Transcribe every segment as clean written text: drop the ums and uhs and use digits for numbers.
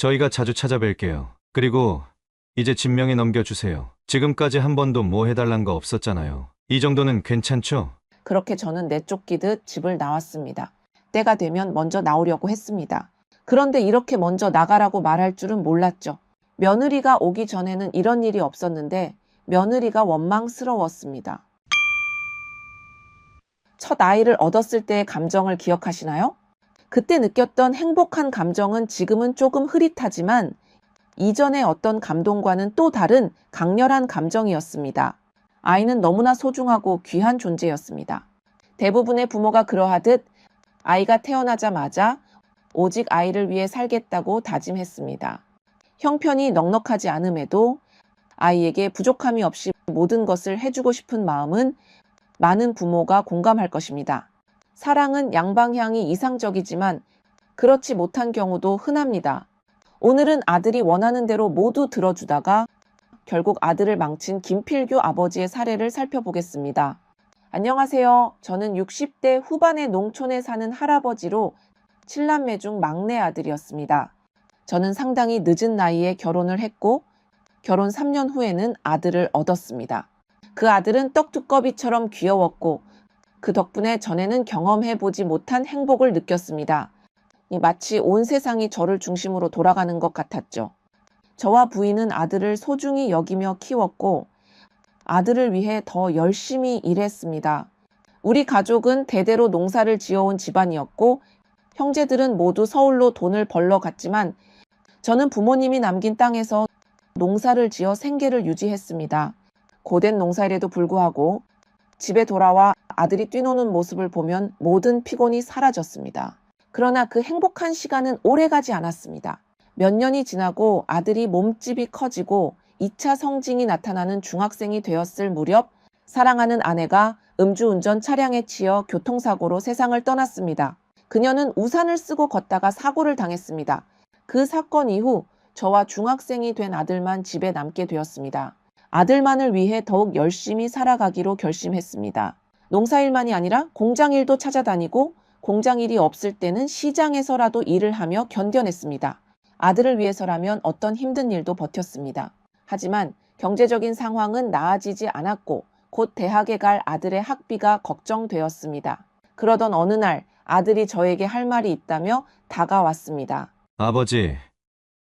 저희가 자주 찾아뵐게요. 그리고 이제 집 명의 넘겨주세요. 지금까지 한 번도 뭐 해달란 거 없었잖아요. 이 정도는 괜찮죠? 그렇게 저는 내쫓기듯 집을 나왔습니다. 때가 되면 먼저 나오려고 했습니다. 그런데 이렇게 먼저 나가라고 말할 줄은 몰랐죠. 며느리가 오기 전에는 이런 일이 없었는데 며느리가 원망스러웠습니다. 첫 아이를 얻었을 때의 감정을 기억하시나요? 그때 느꼈던 행복한 감정은 지금은 조금 흐릿하지만 이전의 어떤 감동과는 또 다른 강렬한 감정이었습니다. 아이는 너무나 소중하고 귀한 존재였습니다. 대부분의 부모가 그러하듯 아이가 태어나자마자 오직 아이를 위해 살겠다고 다짐했습니다. 형편이 넉넉하지 않음에도 아이에게 부족함이 없이 모든 것을 해주고 싶은 마음은 많은 부모가 공감할 것입니다. 사랑은 양방향이 이상적이지만 그렇지 못한 경우도 흔합니다. 오늘은 아들이 원하는 대로 모두 들어주다가 결국 아들을 망친 김필규 아버지의 사례를 살펴보겠습니다. 안녕하세요. 저는 60대 후반의 농촌에 사는 할아버지로 7남매 중 막내 아들이었습니다. 저는 상당히 늦은 나이에 결혼을 했고 결혼 3년 후에는 아들을 얻었습니다. 그 아들은 떡두꺼비처럼 귀여웠고 그 덕분에 전에는 경험해보지 못한 행복을 느꼈습니다. 마치 온 세상이 저를 중심으로 돌아가는 것 같았죠. 저와 부인은 아들을 소중히 여기며 키웠고 아들을 위해 더 열심히 일했습니다. 우리 가족은 대대로 농사를 지어온 집안이었고 형제들은 모두 서울로 돈을 벌러 갔지만 저는 부모님이 남긴 땅에서 농사를 지어 생계를 유지했습니다. 고된 농사일에도 불구하고 집에 돌아와 아들이 뛰노는 모습을 보면 모든 피곤이 사라졌습니다. 그러나 그 행복한 시간은 오래가지 않았습니다. 몇 년이 지나고 아들이 몸집이 커지고 2차 성징이 나타나는 중학생이 되었을 무렵 사랑하는 아내가 음주운전 차량에 치여 교통사고로 세상을 떠났습니다. 그녀는 우산을 쓰고 걷다가 사고를 당했습니다. 그 사건 이후 저와 중학생이 된 아들만 집에 남게 되었습니다. 아들만을 위해 더욱 열심히 살아가기로 결심했습니다. 농사일만이 아니라 공장일도 찾아다니고 공장일이 없을 때는 시장에서라도 일을 하며 견뎌냈습니다. 아들을 위해서라면 어떤 힘든 일도 버텼습니다. 하지만 경제적인 상황은 나아지지 않았고 곧 대학에 갈 아들의 학비가 걱정되었습니다. 그러던 어느 날 아들이 저에게 할 말이 있다며 다가왔습니다. 아버지,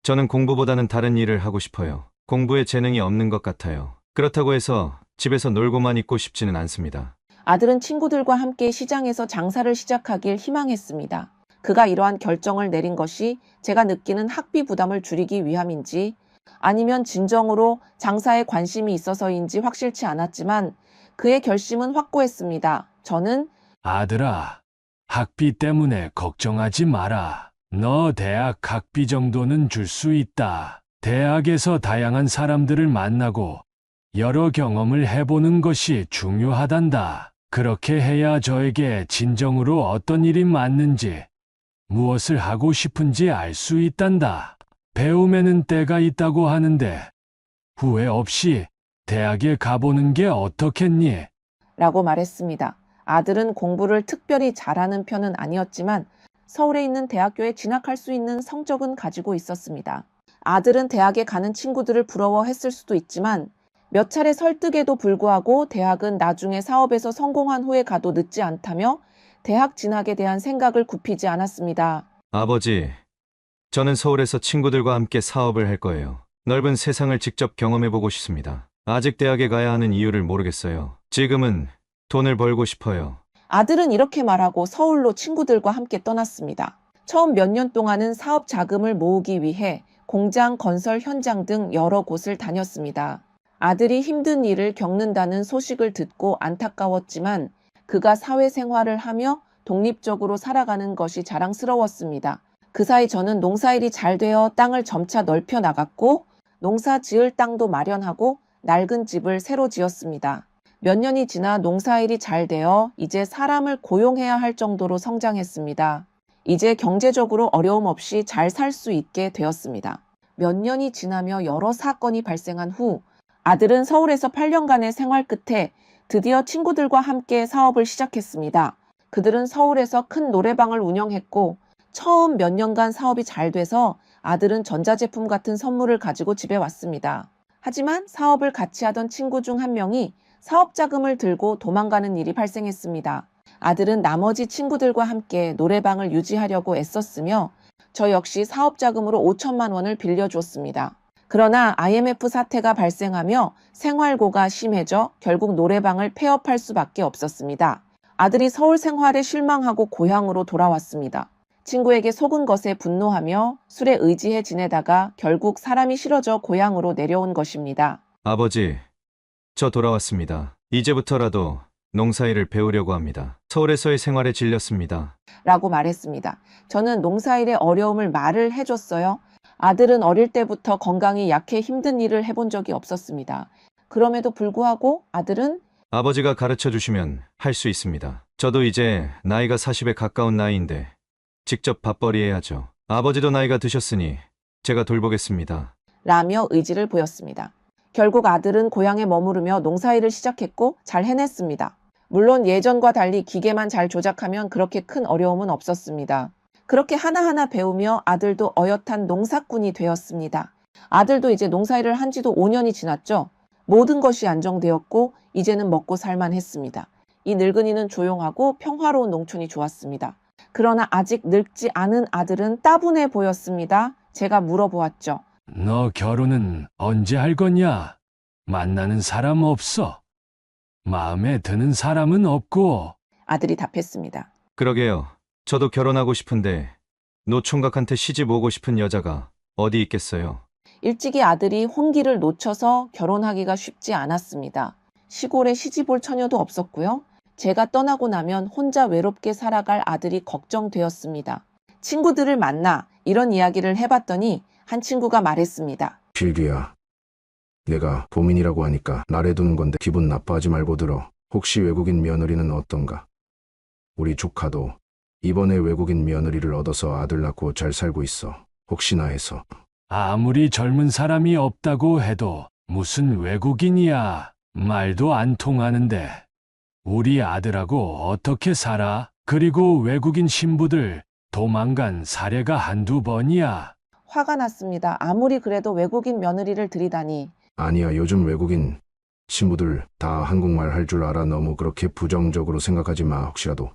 저는 공부보다는 다른 일을 하고 싶어요. 공부에 재능이 없는 것 같아요. 그렇다고 해서 집에서 놀고만 있고 싶지는 않습니다. 아들은 친구들과 함께 시장에서 장사를 시작하길 희망했습니다. 그가 이러한 결정을 내린 것이 제가 느끼는 학비 부담을 줄이기 위함인지 아니면 진정으로 장사에 관심이 있어서인지 확실치 않았지만 그의 결심은 확고했습니다. 저는 아들아, 학비 때문에 걱정하지 마라. 너 대학 학비 정도는 줄 수 있다. 대학에서 다양한 사람들을 만나고 여러 경험을 해보는 것이 중요하단다. 그렇게 해야 저에게 진정으로 어떤 일이 맞는지, 무엇을 하고 싶은지 알 수 있단다. 배움에는 때가 있다고 하는데 후회 없이 대학에 가보는 게 어떻겠니? 라고 말했습니다. 아들은 공부를 특별히 잘하는 편은 아니었지만 서울에 있는 대학교에 진학할 수 있는 성적은 가지고 있었습니다. 아들은 대학에 가는 친구들을 부러워했을 수도 있지만 몇 차례 설득에도 불구하고 대학은 나중에 사업에서 성공한 후에 가도 늦지 않다며 대학 진학에 대한 생각을 굽히지 않았습니다. 아버지, 저는 서울에서 친구들과 함께 사업을 할 거예요. 넓은 세상을 직접 경험해보고 싶습니다. 아직 대학에 가야 하는 이유를 모르겠어요. 지금은 돈을 벌고 싶어요. 아들은 이렇게 말하고 서울로 친구들과 함께 떠났습니다. 처음 몇 년 동안은 사업 자금을 모으기 위해 공장, 건설 현장 등 여러 곳을 다녔습니다. 아들이 힘든 일을 겪는다는 소식을 듣고 안타까웠지만 그가 사회생활을 하며 독립적으로 살아가는 것이 자랑스러웠습니다. 그 사이 저는 농사일이 잘 되어 땅을 점차 넓혀 나갔고 농사 지을 땅도 마련하고 낡은 집을 새로 지었습니다. 몇 년이 지나 농사일이 잘 되어 이제 사람을 고용해야 할 정도로 성장했습니다. 이제 경제적으로 어려움 없이 잘 살 수 있게 되었습니다. 몇 년이 지나며 여러 사건이 발생한 후 아들은 서울에서 8년간의 생활 끝에 드디어 친구들과 함께 사업을 시작했습니다. 그들은 서울에서 큰 노래방을 운영했고 처음 몇 년간 사업이 잘 돼서 아들은 전자제품 같은 선물을 가지고 집에 왔습니다. 하지만 사업을 같이 하던 친구 중 한 명이 사업 자금을 들고 도망가는 일이 발생했습니다. 아들은 나머지 친구들과 함께 노래방을 유지하려고 애썼으며 저 역시 사업 자금으로 5천만 원을 빌려주었습니다. 그러나 IMF 사태가 발생하며 생활고가 심해져 결국 노래방을 폐업할 수밖에 없었습니다. 아들이 서울 생활에 실망하고 고향으로 돌아왔습니다. 친구에게 속은 것에 분노하며 술에 의지해 지내다가 결국 사람이 싫어져 고향으로 내려온 것입니다. 아버지, 저 돌아왔습니다. 이제부터라도 농사일을 배우려고 합니다. 서울에서의 생활에 질렸습니다. 라고 말했습니다. 저는 농사일의 어려움을 말을 해줬어요. 아들은 어릴 때부터 건강이 약해 힘든 일을 해본 적이 없었습니다. 그럼에도 불구하고 아들은 아버지가 가르쳐 주시면 할 수 있습니다. 저도 이제 나이가 40에 가까운 나이인데 직접 밥벌이 해야죠. 아버지도 나이가 드셨으니 제가 돌보겠습니다. 라며 의지를 보였습니다. 결국 아들은 고향에 머무르며 농사일을 시작했고 잘 해냈습니다. 물론 예전과 달리 기계만 잘 조작하면 그렇게 큰 어려움은 없었습니다. 그렇게 하나하나 배우며 아들도 어엿한 농사꾼이 되었습니다. 아들도 이제 농사일을 한 지도 5년이 지났죠. 모든 것이 안정되었고 이제는 먹고 살만했습니다. 이 늙은이는 조용하고 평화로운 농촌이 좋았습니다. 그러나 아직 늙지 않은 아들은 따분해 보였습니다. 제가 물어보았죠. 너 결혼은 언제 할 거냐? 만나는 사람 없어. 마음에 드는 사람은 없고. 아들이 답했습니다. 그러게요. 저도 결혼하고 싶은데 노총각한테 시집 오고 싶은 여자가 어디 있겠어요. 일찍이 아들이 혼기를 놓쳐서 결혼하기가 쉽지 않았습니다. 시골에 시집 올 처녀도 없었고요. 제가 떠나고 나면 혼자 외롭게 살아갈 아들이 걱정되었습니다. 친구들을 만나 이런 이야기를 해봤더니 한 친구가 말했습니다. 필규야, 내가 보민이라고 하니까 나래두는 건데 기분 나빠하지 말고 들어. 혹시 외국인 며느리는 어떤가? 우리 조카도 이번에 외국인 며느리를 얻어서 아들 낳고 잘 살고 있어. 혹시나 해서. 아무리 젊은 사람이 없다고 해도 무슨 외국인이야. 말도 안 통하는데. 우리 아들하고 어떻게 살아? 그리고 외국인 신부들 도망간 사례가 한두 번이야. 화가 났습니다. 아무리 그래도 외국인 며느리를 들이다니. 아니야, 요즘 외국인 신부들 다 한국말 할 줄 알아. 너무 그렇게 부정적으로 생각하지 마. 혹시라도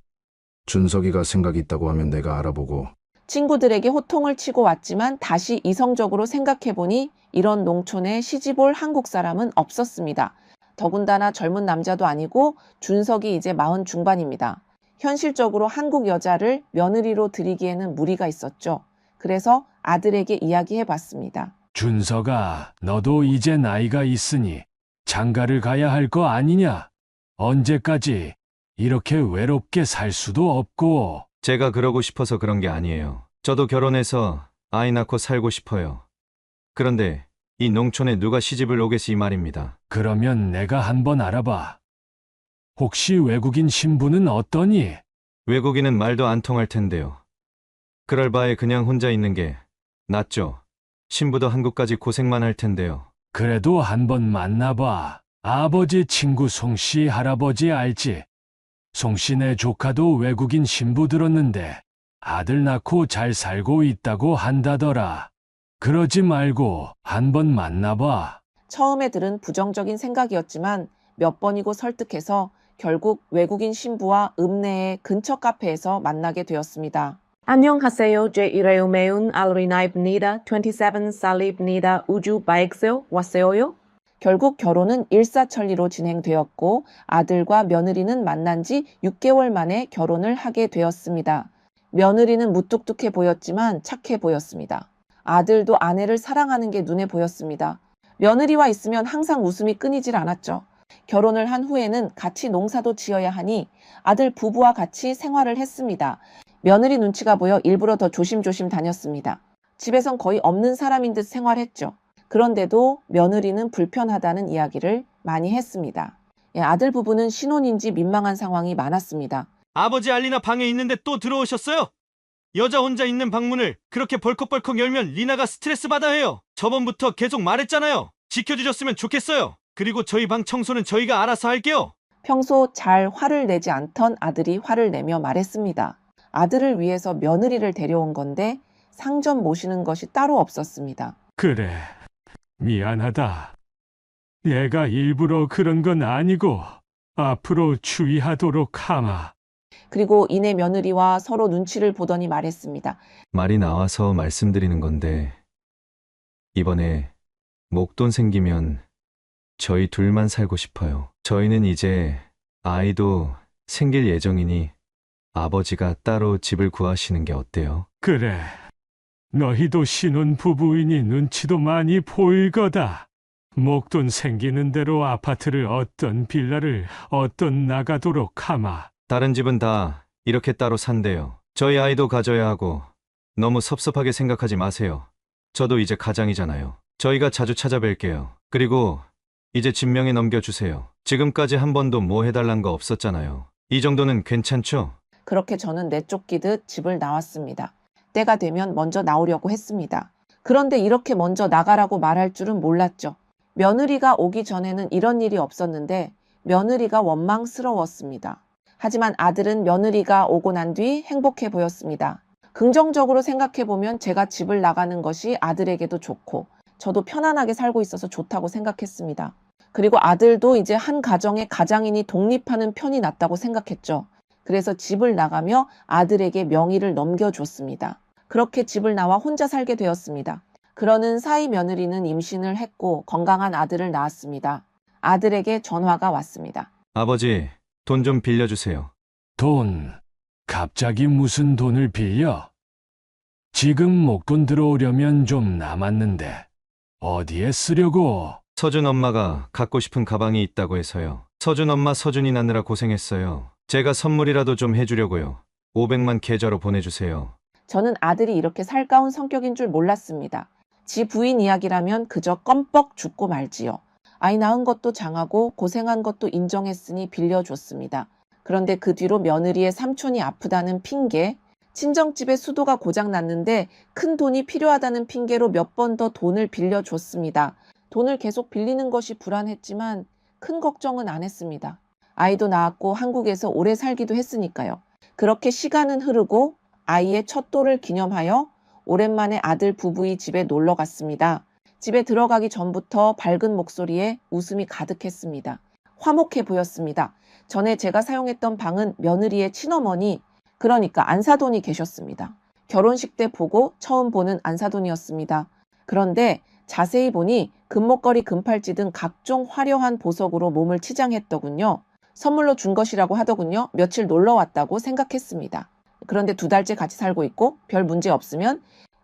준석이가 생각이 있다고 하면 내가 알아보고. 친구들에게 호통을 치고 왔지만 다시 이성적으로 생각해보니 이런 농촌에 시집올 한국 사람은 없었습니다. 더군다나 젊은 남자도 아니고 준석이 이제 40 중반입니다. 현실적으로 한국 여자를 며느리로 들이기에는 무리가 있었죠. 그래서 아들에게 이야기해봤습니다. 준석아, 너도 이제 나이가 있으니 장가를 가야 할 거 아니냐? 언제까지 이렇게 외롭게 살 수도 없고. 제가 그러고 싶어서 그런 게 아니에요. 저도 결혼해서 아이 낳고 살고 싶어요. 그런데 이 농촌에 누가 시집을 오겠어 이 말입니다. 그러면 내가 한번 알아봐. 혹시 외국인 신부는 어떠니? 외국인은 말도 안 통할 텐데요. 그럴 바에 그냥 혼자 있는 게 낫죠. 신부도 한국까지 고생만 할 텐데요. 그래도 한번 만나봐. 아버지 친구 송씨 할아버지 알지? 송씨네 조카도 외국인 신부 들었는데 아들 낳고 잘 살고 있다고 한다더라. 그러지 말고 한번 만나봐. 처음에 들은 부정적인 생각이었지만 몇 번이고 설득해서 결국 외국인 신부와 읍내의 근처 카페에서 만나게 되었습니다. 안녕하세요. 제 이름은 알리나입니다. 27 살입니다. 우주 바익세요. 왔어요? 결국 결혼은 일사천리로 진행되었고 아들과 며느리는 만난 지 6개월 만에 결혼을 하게 되었습니다. 며느리는 무뚝뚝해 보였지만 착해 보였습니다. 아들도 아내를 사랑하는 게 눈에 보였습니다. 며느리와 있으면 항상 웃음이 끊이질 않았죠. 결혼을 한 후에는 같이 농사도 지어야 하니 아들 부부와 같이 생활을 했습니다. 며느리 눈치가 보여 일부러 더 조심조심 다녔습니다. 집에선 거의 없는 사람인 듯 생활했죠. 그런데도 며느리는 불편하다는 이야기를 많이 했습니다. 아들 부부는 신혼인지 민망한 상황이 많았습니다. 아버지 알리나 방에 있는데 또 들어오셨어요? 여자 혼자 있는 방문을 그렇게 벌컥벌컥 열면 리나가 스트레스 받아 해요. 저번부터 계속 말했잖아요. 지켜주셨으면 좋겠어요. 그리고 저희 방 청소는 저희가 알아서 할게요. 평소 잘 화를 내지 않던 아들이 화를 내며 말했습니다. 아들을 위해서 며느리를 데려온 건데 상점 모시는 것이 따로 없었습니다. 그래, 미안하다. 내가 일부러 그런 건 아니고 앞으로 주의하도록 하마. 그리고 이내 며느리와 서로 눈치를 보더니 말했습니다. 말이 나와서 말씀드리는 건데, 이번에 목돈 생기면 저희 둘만 살고 싶어요. 저희는 이제 아이도 생길 예정이니 아버지가 따로 집을 구하시는 게 어때요? 그래, 너희도 신혼 부부이니 눈치도 많이 보일 거다. 목돈 생기는 대로 아파트를 어떤 빌라를 어떤 나가도록 하마. 다른 집은 다 이렇게 따로 산대요. 저희 아이도 가져야 하고 너무 섭섭하게 생각하지 마세요. 저도 이제 가장이잖아요. 저희가 자주 찾아뵐게요. 그리고 이제 집 명에 넘겨주세요. 지금까지 한 번도 뭐 해달란 거 없었잖아요. 이 정도는 괜찮죠? 그렇게 저는 내쫓기듯 집을 나왔습니다. 때가 되면 먼저 나오려고 했습니다. 그런데 이렇게 먼저 나가라고 말할 줄은 몰랐죠. 며느리가 오기 전에는 이런 일이 없었는데 며느리가 원망스러웠습니다. 하지만 아들은 며느리가 오고 난 뒤 행복해 보였습니다. 긍정적으로 생각해보면 제가 집을 나가는 것이 아들에게도 좋고 저도 편안하게 살고 있어서 좋다고 생각했습니다. 그리고 아들도 이제 한 가정의 가장이니 독립하는 편이 낫다고 생각했죠. 그래서 집을 나가며 아들에게 명의를 넘겨줬습니다. 그렇게 집을 나와 혼자 살게 되었습니다. 그러는 사이 며느리는 임신을 했고 건강한 아들을 낳았습니다. 아들에게 전화가 왔습니다. 아버지, 돈 좀 빌려주세요. 돈, 갑자기 무슨 돈을 빌려? 지금 목돈 들어오려면 좀 남았는데 어디에 쓰려고? 서준 엄마가 갖고 싶은 가방이 있다고 해서요. 서준 엄마 서준이 낳느라 고생했어요. 제가 선물이라도 좀 해주려고요. 500만 계좌로 보내주세요. 저는 아들이 이렇게 살가운 성격인 줄 몰랐습니다. 지 부인 이야기라면 그저 껌뻑 죽고 말지요. 아이 낳은 것도 장하고 고생한 것도 인정했으니 빌려줬습니다. 그런데 그 뒤로 며느리의 삼촌이 아프다는 핑계, 친정집에 수도가 고장났는데 큰 돈이 필요하다는 핑계로 몇 번 더 돈을 빌려줬습니다. 돈을 계속 빌리는 것이 불안했지만 큰 걱정은 안 했습니다. 아이도 낳았고 한국에서 오래 살기도 했으니까요. 그렇게 시간은 흐르고 아이의 첫 돌을 기념하여 오랜만에 아들 부부의 집에 놀러 갔습니다. 집에 들어가기 전부터 밝은 목소리에 웃음이 가득했습니다. 화목해 보였습니다. 전에 제가 사용했던 방은 며느리의 친어머니, 그러니까 안사돈이 계셨습니다. 결혼식 때 보고 처음 보는 안사돈이었습니다. 그런데 자세히 보니 금목걸이, 금팔찌 등 각종 화려한 보석으로 몸을 치장했더군요. 선물로 준 것이라고 하더군요. 며칠 놀러 왔다고 생각했습니다. 그런데 2달째 같이 살고 있고 별 문제 없으면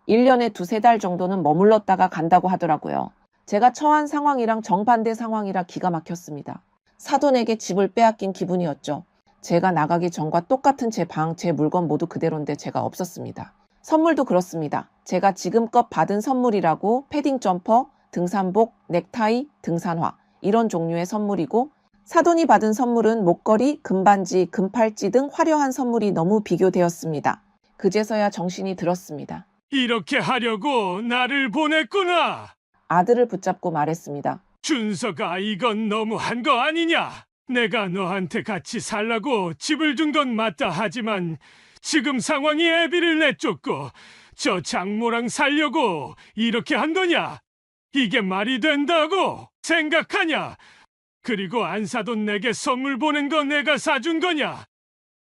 1년에 2-3달 정도는 머물렀다가 간다고 하더라고요. 제가 처한 상황이랑 정반대 상황이라 기가 막혔습니다. 사돈에게 집을 빼앗긴 기분이었죠. 제가 나가기 전과 똑같은 제 방, 제 물건 모두 그대로인데 제가 없었습니다. 선물도 그렇습니다. 제가 지금껏 받은 선물이라고 패딩 점퍼, 등산복, 넥타이, 등산화 이런 종류의 선물이고 사돈이 받은 선물은 목걸이, 금반지, 금팔찌 등 화려한 선물이 너무 비교되었습니다. 그제서야 정신이 들었습니다. 이렇게 하려고 나를 보냈구나. 아들을 붙잡고 말했습니다. 준서가 이건 너무한 거 아니냐? 내가 너한테 같이 살라고 집을 준 건 맞다 하지만 지금 상황이 애비를 내쫓고 저 장모랑 살려고 이렇게 한 거냐? 이게 말이 된다고 생각하냐? 그리고 안사돈 내게 선물 보낸 거 내가 사준 거냐?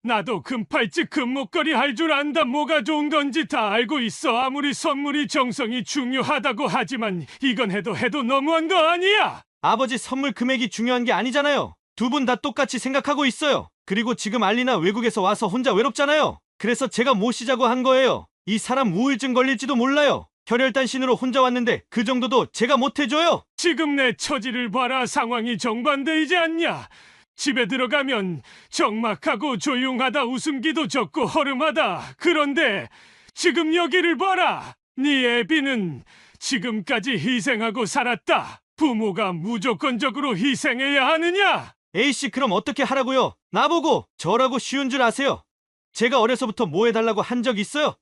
나도 금팔찌 금목걸이 할 줄 안다. 뭐가 좋은 건지 다 알고 있어. 아무리 선물이 정성이 중요하다고 하지만 이건 해도 너무한 거 아니야? 아버지 선물 금액이 중요한 게 아니잖아요. 두 분 다 똑같이 생각하고 있어요. 그리고 지금 알리나 외국에서 와서 혼자 외롭잖아요. 그래서 제가 모시자고 한 거예요. 이 사람 우울증 걸릴지도 몰라요. 혈혈단신으로 혼자 왔는데 그 정도도 제가 못 해줘요. 지금 내 처지를 봐라. 상황이 정반대이지 않냐? 집에 들어가면 적막하고 조용하다. 웃음기도 적고 허름하다. 그런데 지금 여기를 봐라. 네 애비는 지금까지 희생하고 살았다. 부모가 무조건적으로 희생해야 하느냐? A씨 그럼 어떻게 하라고요? 나보고 저라고 쉬운 줄 아세요? 제가 어려서부터 뭐 해달라고 한 적 있어요?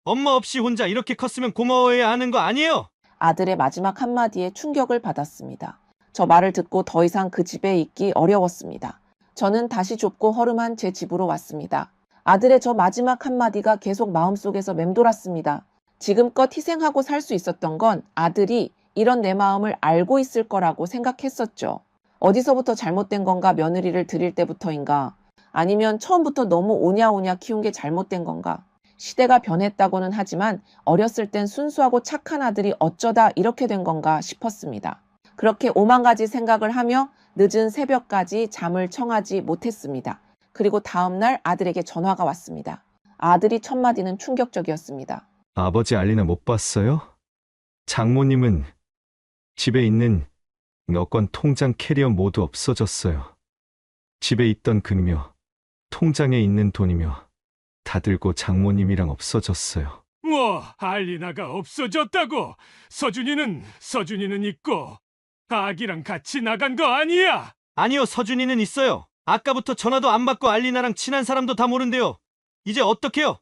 엄마 없이 혼자 이렇게 컸으면 고마워해야 하는 거 아니에요? 아들의 마지막 한마디에 충격을 받았습니다. 저 말을 듣고 더 이상 그 집에 있기 어려웠습니다. 저는 다시 좁고 허름한 제 집으로 왔습니다. 아들의 저 마지막 한마디가 계속 마음속에서 맴돌았습니다. 지금껏 희생하고 살 수 있었던 건 아들이 이런 내 마음을 알고 있을 거라고 생각했었죠. 어디서부터 잘못된 건가 며느리를 드릴 때부터인가? 아니면 처음부터 너무 오냐오냐 키운 게 잘못된 건가? 시대가 변했다고는 하지만 어렸을 땐 순수하고 착한 아들이 어쩌다 이렇게 된 건가 싶었습니다. 그렇게 오만 가지 생각을 하며 늦은 새벽까지 잠을 청하지 못했습니다. 그리고 다음날 아들에게 전화가 왔습니다. 아들이 첫 마디는 충격적이었습니다. 아버지 알리나 못 봤어요? 장모님은 집에 있는 여권, 통장, 캐리어 모두 없어졌어요. 집에 있던 금이며 통장에 있는 돈이며 다 들고 장모님이랑 없어졌어요. 뭐, 알리나가 없어졌다고? 서준이는 있고 아기랑 같이 나간 거 아니야? 아니요, 서준이는 있어요. 아까부터 전화도 안 받고 알리나랑 친한 사람도 다 모른대요. 이제 어떡해요?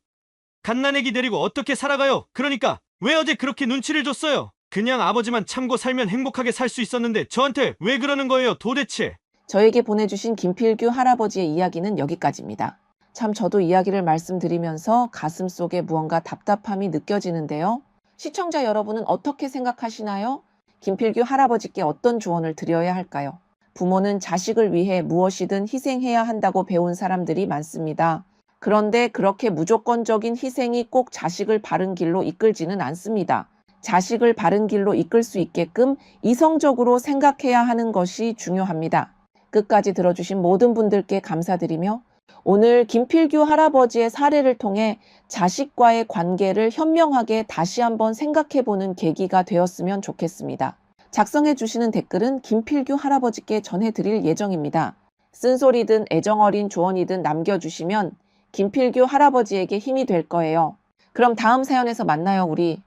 갓난애기 데리고 어떻게 살아가요? 그러니까 왜 어제 그렇게 눈치를 줬어요? 그냥 아버지만 참고 살면 행복하게 살 수 있었는데 저한테 왜 그러는 거예요, 도대체? 저에게 보내주신 김필규 할아버지의 이야기는 여기까지입니다. 참 저도 이야기를 말씀드리면서 가슴속에 무언가 답답함이 느껴지는데요. 시청자 여러분은 어떻게 생각하시나요? 김필규 할아버지께 어떤 조언을 드려야 할까요? 부모는 자식을 위해 무엇이든 희생해야 한다고 배운 사람들이 많습니다. 그런데 그렇게 무조건적인 희생이 꼭 자식을 바른 길로 이끌지는 않습니다. 자식을 바른 길로 이끌 수 있게끔 이성적으로 생각해야 하는 것이 중요합니다. 끝까지 들어주신 모든 분들께 감사드리며 오늘 김필규 할아버지의 사례를 통해 자식과의 관계를 현명하게 다시 한번 생각해보는 계기가 되었으면 좋겠습니다. 작성해 주시는 댓글은 김필규 할아버지께 전해드릴 예정입니다. 쓴소리든 애정어린 조언이든 남겨주시면 김필규 할아버지에게 힘이 될 거예요. 그럼 다음 사연에서 만나요, 우리.